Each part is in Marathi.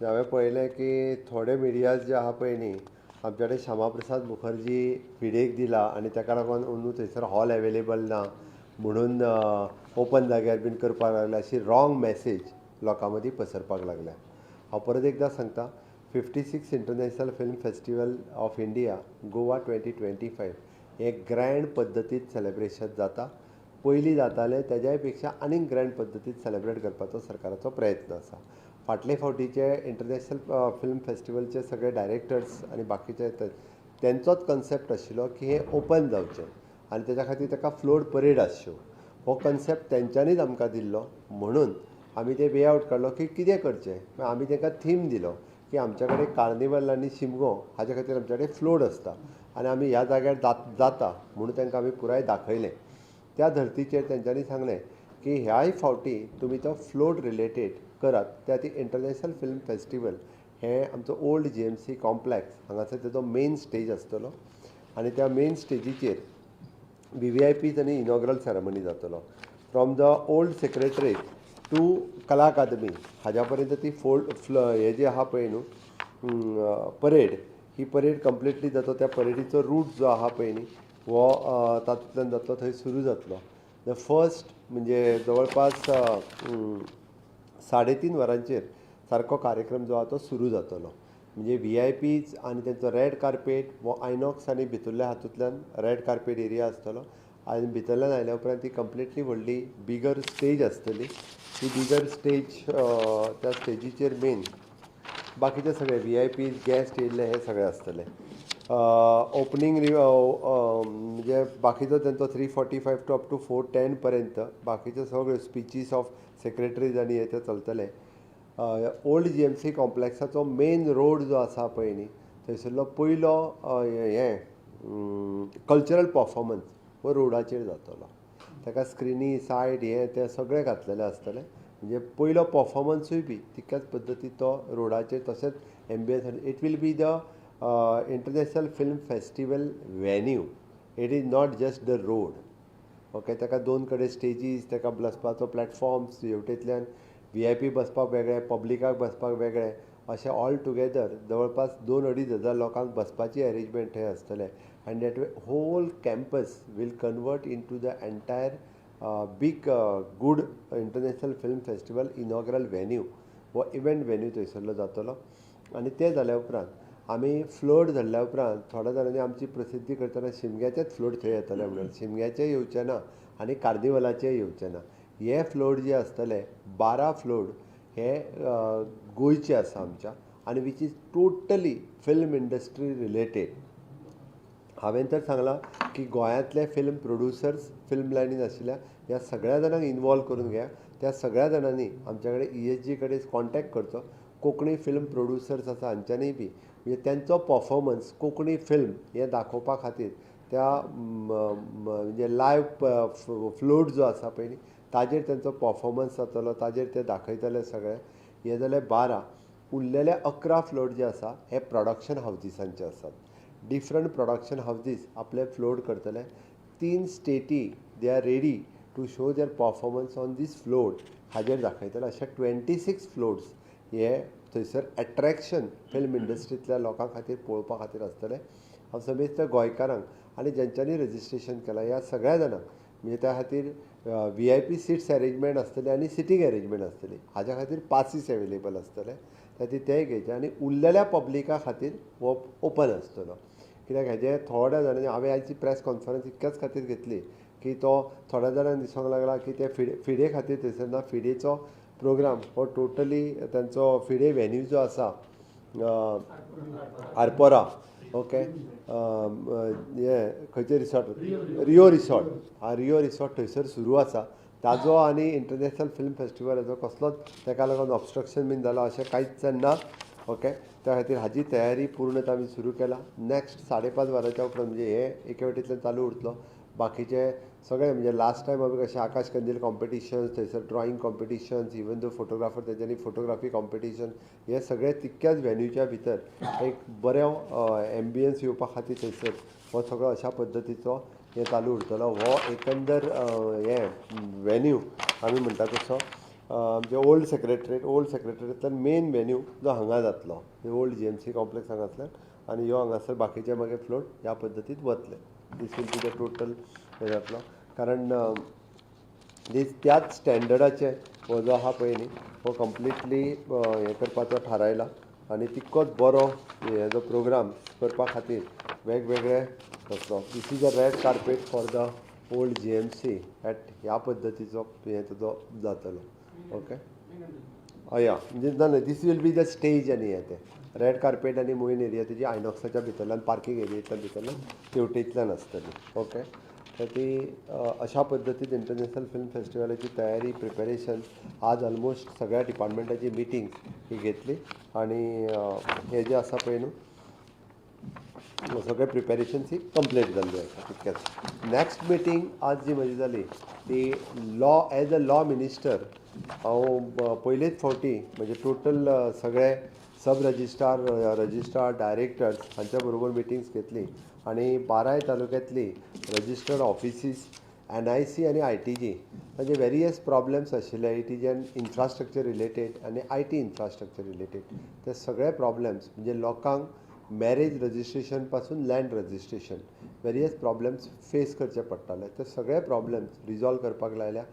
हांवें पळयलें की थोडे मिडियाज जे आहा पळय न्ही आमचे कडेन श्यामाप्रसाद मुखर्जी फिडेक दिला आनी ताका लागून अंदू थंयसर हॉल अवेलेबल ना म्हणून ओपन जाग्यार बीन करपाक लागले अशी रॉंग मॅसेज लोकां मदीं पसरपाक लागल्या. हांव परत एकदां सांगता 56 international film festival of India Goa 2025 हें ग्रँड पद्दतीत सेलेब्रेशन जाता. पयलीं जातालें तेज्याय पेक्षा आनीक ग्रँड पद्दतीत सेलेब्रेट करपाचो सरकाराचो प्रयत्न आसा. फाटले फावटीचे इंटरनॅशनल फिल्म फेस्टिवलचे सगळे डायरेक्टर्स आनी बाकीचे तेंचोच कन्सेप्ट आशिल्लो की हें ओपन जावचें आनी तेच्या खातीर ताका फ्लोट परेड आसच्यो. हो कन्सेप्ट तेंच्यांनीच आमकां दिल्लो म्हणून आमी ते वे आवट काडलो की कितें करचें. आमी ताका थीम दिलो की आमच्या कडेन कार्निवल आनी शिमगो हाच्या खातीर आमच्या कडेन फ्लोट आसता आनी आमी ह्या जाग्यार जाता म्हणून तांकां आमी पुराय दाखयलें. त्या धर्तीचेर तेंच्यांनी सांगलें की ह्याय फावटी तुमी तो फ्लोट रिलेटेड करात. त्या ती इंटरनॅशनल फिल्म फेस्टिवल हें आमचो ओल्ड GMC कॉम्प्लेक्स हांगासर तेजो मेन स्टेज आसतलो आनी त्या मेन स्टेजीचेर VVIPs आनी इनॉग्रल सेरेमनी जातलो. From the old secretariat to Kala Academy हाज्या पर्यंत ती हें जी आहा पळय न्हू परेड ही परेड कंप्लिटली जाता. त्या परेडीचो रूट जो आहा पळय न्ही हो तातूंतल्यान जातलो थंय सुरू जातलो. द फर्स्ट म्हणजे जवळपास 3.5 वरांचेर सारको कार्यक्रम जो आहा तो सुरू जातलो. म्हणजे VIPs आनी तेंचो रेड कार्पेट वो आयनॉक्स आनी भितरल्या हातूंतल्यान रेड कार्पेट एरिया आसतलो आनी भितरल्यान आयल्या उपरांत ती कंप्लिटली व्हडली बिगर स्टेज आसतली. ती बिगर स्टेज त्या स्टेजीचेर मेन बाकीचे सगळे VIPs गेस्ट येयल्ले हे सगळे आसतले. ओपनींग म्हणजे बाकीचो तेंचो 3:45 टू अप टू 4:10 पर्यंत बाकीचे सगळे स्पिचीस ऑफ सेक्रेटरीज आनी हे ते चलतले. ओल्ड GMC कॉम्प्लेक्साचो मेन रोड जो आसा पळय न्ही थंयसरलो पयलो कल्चरल परफॉर्मन्स हो रोडाचेर जातलो. ताका स्क्रिनी सायड हे ते सगळे घातलेले आसतले. म्हणजे पयलो परफॉर्मन्सूय बी तितक्याच पद्दतीन तो रोडाचेर तशेंच ambience. It will be the international film festival venue. It is not just the road. Okay. ताका 2 कडेन स्टेजीस ताका बसपाचो प्लॅटफॉर्म्स हेवटेंतल्यान VIP बसपाक वेगळे पब्लिकाक बसपाक वेगळे अशें ऑल टुगेदर जवळपास 2-2.5 हजार लोकांक बसपाची अरेंजमेंट थंय आसतले. आनी that way whole campus will convert into the entire big good international film festival inaugural venue हो इव्हेंट वेन्यू थंयसरलो जातलो. आनी ते जाल्या उपरांत आमी फ्लोट धरल्या उपरांत थोड्या जाणांनी आमची प्रसिद्धी करतना शिमग्याचेच फ्लोट थंय येतले म्हणून. शिमग्याचेय येवचे ना आनी कार्निवलाचेय येवचे ना. हे फ्लोट जे आसतले 12 फ्लोट हे गोंयचे आसा आमच्या आनी which is totally film industry related. हांवें तर सांगलां की गोंयांतले फिल्म प्रोड्युसर्स फिल्म लायनीन आशिल्ल्या ह्या सगळ्या जाणांक इनवॉल्व करून घ्या. त्या सगळ्या जाणांनी आमच्या कडेन ESG कडेन कॉन्टॅक्ट करचो. कोंकणी फिल्म प्रोड्युसर्स आसा हांच्यांनी बी म्हणजे तेंचो परफॉर्मन्स कोंकणी फिल्म हें दाखोवपा खातीर त्या म्हणजे लायव्ह फ्लोट जो आसा पळय न्ही ताजेर तेंचो परफॉर्मन्स जातलो. ताजेर ते दाखयतले सगळे. हे जाले 12. उरलेले 11 फ्लोट जे आसा हे प्रोडक्शन हावजीसांचे आसात. डिफरंट प्रोडक्शन हावजीस आपले फ्लोट करतले. 3 स्टेटी they are ready to show their performance on this float हाजेर दाखयतले. अशे 26 फ्लोट्स हे थंयसर एट्रॅक्शन फिल्म इंडस्ट्रींतल्या लोकां खातीर पळोवपा खातीर आसतले. हांव समेस्त गोंयकारांक आनी जेंच्यांनी रजिस्ट्रेशन केलां ह्या सगळ्या जाणांक म्हणजे त्या खातीर VIP सिट्स अरेंजमेंट आसतली आनी सिटींग अरेंजमेंट आसतली. हाज्या खातीर पासीस अवेलेबल आसतले. खातीर तेय घेवचे आनी उरलेल्या पब्लिका खातीर हो ओपन आसतलो. कित्याक हेजे थोड्या जाणांनी हांवें आयची प्रेस कॉन्फरन्स इतक्याच खातीर घेतली की तो थोड्या जाणांक दिसूंक लागला की ते फिडे खातीर थंयसर ना. फिडेचो प्रोग्राम हो टोटली तांचो फिडे वेन्यू जो आसा आरपोरा ओके हे खंयचे रिसॉर्ट रियो रिसॉर्ट हा रियो रिसॉर्ट थंयसर सुरू आसा. ताजो आनी इंटरनॅशनल फिल्म फेस्टिवलाचो कसलोच ताका लागून ऑब्स्ट्रक्शन बीन जालां अशें कांयच ना. ओके. त्या खातीर हाजी तयारी पूर्णत आमी सुरू केला. नॅक्स्ट 5.5 वरांच्या उपरांत म्हणजे हे एके वटेंतल्यान चालू उरतलो. बाकीचे सगळे म्हणजे लास्ट टायम आमी कशें आकाश कंदील कॉम्पिटिशन्स थंयसर drawing competitions even though photographer तेंच्यांनी फोटोग्राफी कॉम्पिटिशन हे सगळे तितक्याच वेन्यूच्या भितर एक बरो एम्बियन्स येवपा खातीर थंयसर हो सगळो अशा पद्दतीचो हे चालू उरतलो. हो एकंदर हे वेन्यू आमी म्हणटा तसो म्हणजे ओल्ड सेक्रेटरींतल्यान मेन वेन्यू जो हांगा जातलो ओल्ड GMC कॉम्प्लेक्स हांगासल्यान आनी ह्यो हांगासर बाकीचे मागीर फ्लोट ह्या पद्दतीत वतले. दीस वील बी द टोटल हे जातलो कारण त्याच स्टँडर्डाचे हो जो आहा पळय न्ही हो कंप्लिटली हें करपाचो थारायला आनी तितकोच बरो हेजो प्रोग्राम करपा खातीर वेगवेगळे तसलो this is a red carpet for the old GMC at ह्या पद्दतीचो हे तुजो जातलो. ओके या म्हणजे ना this will be the stage आनी हें तें रेड कार्पेट आनी मोईन एरिया तेजी आयनॉक्साच्या भितरल्यान पार्किंग एरियेंतल्यान भितरल्यान तेवटेंतल्यान आसतली. ओके तर ती अशा पद्दतीन इंटरनॅशनल फिल्म फेस्टिवलाची तयारी प्रिपेरेशन आज ऑलमोस्ट सगळ्या डिपार्टमेंटाची मिटींग ही घेतली आनी हे जे आसा पळय न्हू सगळे प्रिपेरेशन्स ही कंप्लीट जाल्ली आसा तितकेंच. नेक्स्ट मिटींग आज जी म्हजी जाली ती law as a law minister हांव पयलेच फावटी म्हणजे टोटल सगळे सब रजिस्ट्रार डायरेक्टर्स हांच्या बरोबर मिटिंग्स घेतली आनी 12 तालुक्यांतली रजिस्टर्ड ऑफिसीस NIC आनी ITG ताजे वेरियस प्रॉब्लेम्स आशिल्ले ITGन इन्फ्रास्ट्रक्चर रिलेटेड आनी IT इन्फ्रास्ट्रक्चर रिलेटेड ते सगळे प्रॉब्लेम्स म्हणजे लोकांक मॅरेज रजिस्ट्रेशन पासून land registration various problems face करचे पडटाले ते सगळे प्रॉब्लेम्स रिजॉल्व करपाक लायल्या.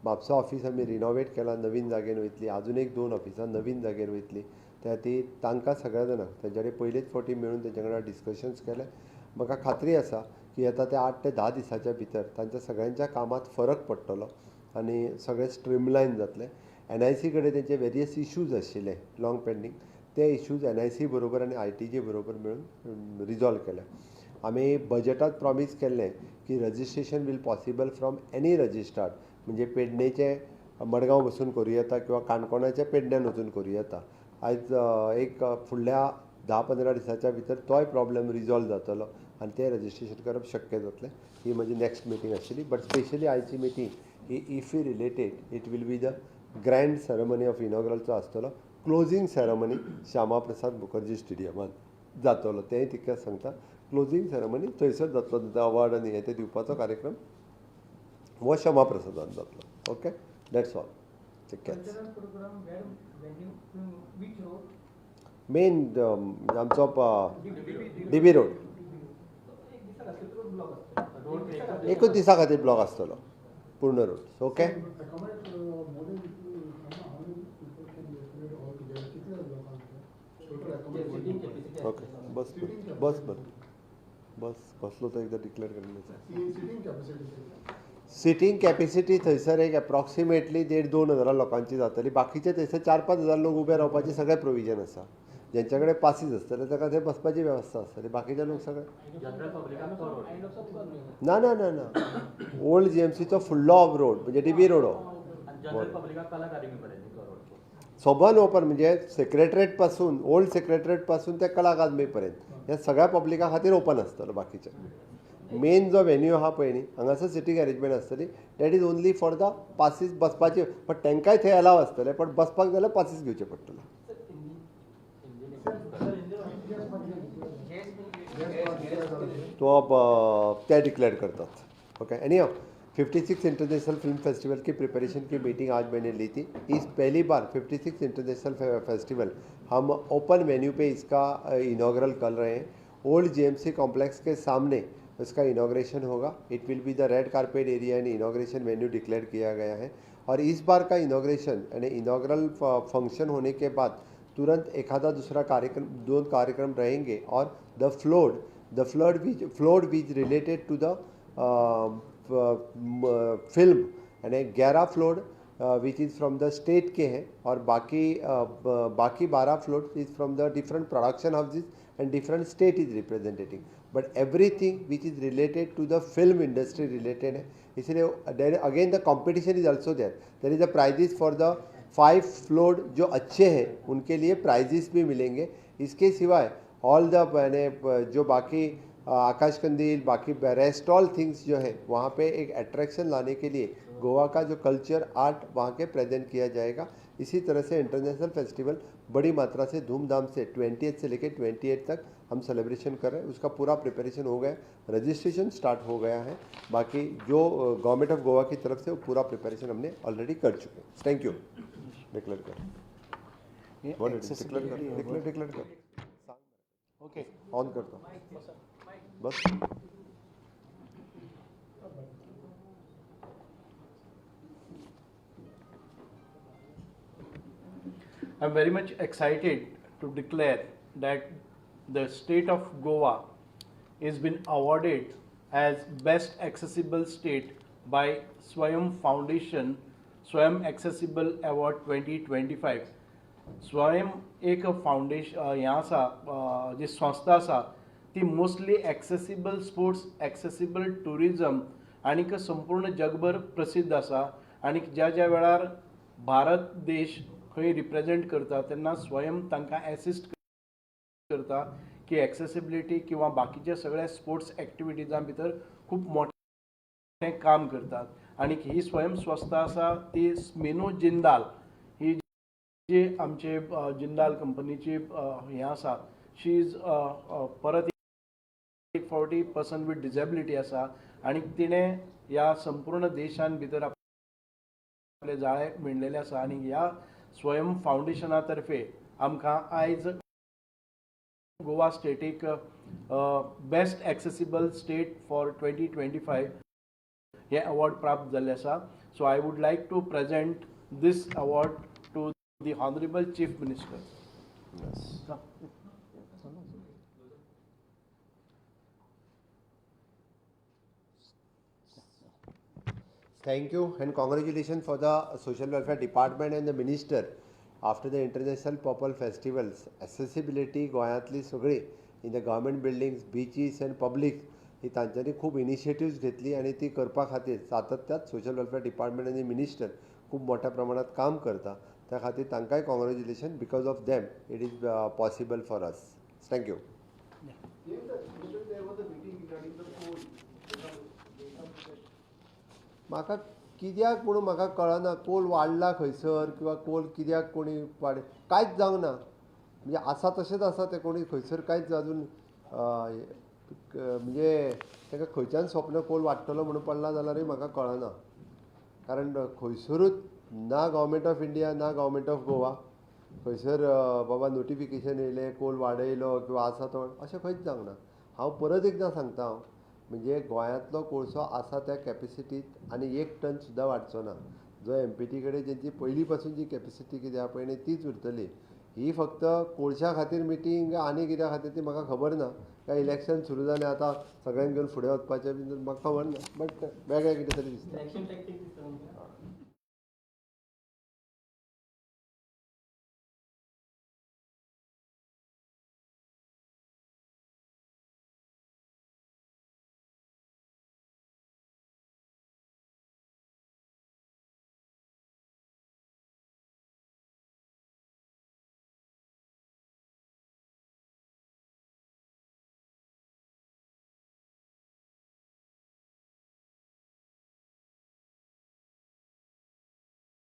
म्हापसा ऑफिस आमी रिनोवेट केलां नवीन जागेर वयतली आजून एक 2 ऑफिसां नवीन जागेर वयतली त्या ती तांकां सगळ्या जाणांक तेंच्या कडेन पयलेच फावटी मेळून तेंच्या वांगडा डिस्कशन्स केले. म्हाका खात्री आसा की येता त्या 8 ते 10 दिसाच्या भितर तांच्या सगळ्यांच्या कामात फरक पडटलो आनी सगळें स्ट्रिमलायन जातलें. NIC कडेन तेंचे वेरियस इश्यूज आशिल्ले लॉंग पेंडींग ते इश्यूज NIC बरोबर आनी ITG बरोबर मेळून रिजॉल्व केले. आमी बजेटांत प्रॉमीस केल्लें की registration will possible from any registered म्हणजे पेडणेचे मडगांव वचून करूं येता किंवा काणकोणाच्या पेडण्यान वचून करूं येता. आयज एक फुडल्या 10-15 दिसाच्या भितर तोय प्रॉब्लेम रिजॉल्व जातलो आनी तें रजिस्ट्रेशन करप शक्य जातलें. ही म्हजी नेक्स्ट मिटींग आशिल्ली बट स्पेशली आयची मिटींग ही IFFI related it will be the grand ceremony of इनॉग्रलचो आसतलो. क्लोजींग सेरेमनी श्यामा प्रसाद मुखर्जी स्टेडियमांत जातलो तेंय तितकेंच सांगता. क्लोजींग सेरेमनी थंयसर जातलो अवॉर्ड आनी हे ते दिवपाचो कार्यक्रम हो श्यामा प्रसादान जातलो. Okay that's all. मेन आमचो DB रोड एकूच दिसा खातीर ब्लॉक आसतलो पूर्ण रोड. ओके ओके बस बस बस बस बसलो तो एकदा डिक्लेअर केल्लो. सिटींग कॅपेसिटी थंयसर एक एप्रॉक्सिमेटली 1,500-2,000 लोकांची जातली. बाकीचे थंयसर 4-5,000 लोक उबे रावपाचे सगळे प्रोविजन आसा. जेंच्या कडेन पासीस आसतले ताका थंय बसपाची वेवस्था आसतली. बाकीचे लोक सगळे ना ना ना ना ओल्ड GMCचो फुडलो ऑफ रोड म्हणजे DB रोड सोबन ओपन म्हणजे सेक्रेटरेट पासून ओल्ड सेक्रेटरेट पासून ते कला अकादमी पर्यंत हे सगळ्या पब्लिका खातीर ओपन आसतलो. बाकीचे मेन जो वेन्यू आहा पळय न्ही हांगासर सिटींग अरेंजमेंट आसतली that is only for the passes बसपाचे बट तांकांय थंय अलाव आसतले बट बसपाक जाल्यार पासीस घेवचे पडटले. तो ते डिक्लेयर करतात. Okay any 56 international film festival की प्रिपरेशन की मीटिंग आज मैंने ली थी. इस पहली बार 56 इंटरनेशनल फेस्टिवल हम ओपन वेन्यू पे इसका इनाग्रल कर रहे हैं. ओल्ड GMC कॉम्प्लेक्स के सामने इसका इनाग्रेशन होगा. It will be the red carpet area and inauguration venue declare किया गया है. और इस बार का इनाग्रेशन यानी इनाग्रल फंक्शन होने के बाद तुरंत एक आधा दूसरा कार्यक्रम 2 कार्यक्रम रहेंगे और the float which related to the film यानी 11 float which is from the state के हैं और बाकी 12 float is from the different production houses and different state is representing but everything which is related to the film industry related है. इसलिए again the competition is also there is a prizes for the 5 float जो अच्छे हैं उनके लिए प्राइजेस भी मिलेंगे. इसके सिवाय ऑल द यानी जो बाकी आकाश कंदील बाकी रेस्ट ऑल थिंग्स जो है वहाँ पे एक अट्रैक्शन लाने के लिए गोवा का जो कल्चर आर्ट वहाँ के प्रेजेंट किया जाएगा. इसी तरह से इंटरनेशनल फेस्टिवल बड़ी मात्रा से धूमधाम से 20 से लेकर 28 तक हम सेलिब्रेशन कर रहे हैं. उसका पूरा प्रिपरेशन हो गया, रजिस्ट्रेशन स्टार्ट हो गया है. बाकी जो गवर्नमेंट ऑफ गोवा की तरफ से वो पूरा प्रिपरेशन हमने ऑलरेडी कर चुके हैं. Thank you. डिक्लेअर कर. हे What it is? डिक्लेअर कर. accessibility डिक्लेअर डिक्लेअर कर. ओके ऑन करतो. बस. I'm very much excited to declare that the state of Goa is been awarded as Best Accessible State by Swayam Foundation Swayam Accessible Award 2025. स्वयं एक फाउंडेशन हें आसा जी संस्था आसा ती mostly accessible sports accessible tourism आनीक संपूर्ण जगभर प्रसिद्ध आसा आनी ज्या ज्या वेळार भारत देश खंय रिप्रेजेंट करता तेन्ना स्वयं तांकां एसिस्ट करता की एक्सेसिबिलिटी किंवा बाकीच्या सगळ्या स्पोर्ट्स एक्टिविटीजां भितर खूब मोठें काम करतात आनी ही स्वयं संस्था आसा ती स्मिनो जिंदाल ही जी आमचे जिंदाल कंपनीची हें आसा शी इज परत एक फावटी पर्सन विथ डिसेबिलिटी आसा आनी तिणें ह्या संपूर्ण देशान भितर आपले जाळे मिळलेले आसा आनी ह्या स्वयं फाउंडेशना तर्फे आमकां आयज गोवा स्टेटीक बेस्ट एक्सेसिबल स्टेट फॉर 2025 हे अवॉर्ड प्राप्त जाल्ले आसा. So I would like to present this award to the honourable chief minister. Thank you and congratulations for the Social Welfare Department and the Minister. After the International Purple Festivals, accessibility गोंयांतली सगळी in the government buildings, beaches and public ही तांच्यांनी खूब इनिशिएटिव्स घेतली आणि ती करपा खातीर सातत्यात सोशल वेलफेअर डिपार्टमेंट आनी मिनिस्टर खूब मोठ्या प्रमाणात काम करता. त्या खातीर तांकांय congratulation. Because of them it is possible for us. Thank you. म्हाका कित्याक म्हणून म्हाका कळना कोल वाडला खंयसर किंवा कोल कित्याक कोणी वाडे कांयच जावंक ना. म्हणजे आसा तशेंच आसा तें कोणी खंयसर कांयच अजून म्हणजे ताका खंयच्यान स्वप्न कोल वाडटलो म्हणून पडला जाल्यारय म्हाका कळना. कारण खंयसरूच ना गव्हर्मेंट ऑफ इंडिया ना गव्हर्मेंट ऑफ गोवा खंयसर बाबा नोटिफिकेशन येयलें कोल वाडयलो किंवा आसा तो अशें खंयच जावंक ना. हांव परत एकदां सांगता म्हणजे गोंयांतलो कोळसो आसा त्या कॅपेसिटींत आनी 1 टन सुद्दां वाडचो ना. जो एमपीटी कडेन जेंची पयलीं पासून जी कॅपेसिटी कितें आसा पळय न्ही तीच उरतली. ही फक्त कोळशा खातीर मिटींग आनी कित्या खातीर ती म्हाका खबर ना. काय इलेक्शन सुरू जालें आतां सगळ्यांक घेवन फुडें वचपाचें बी म्हाका खबर ना. बट वेगळें कितें तरी दिसता.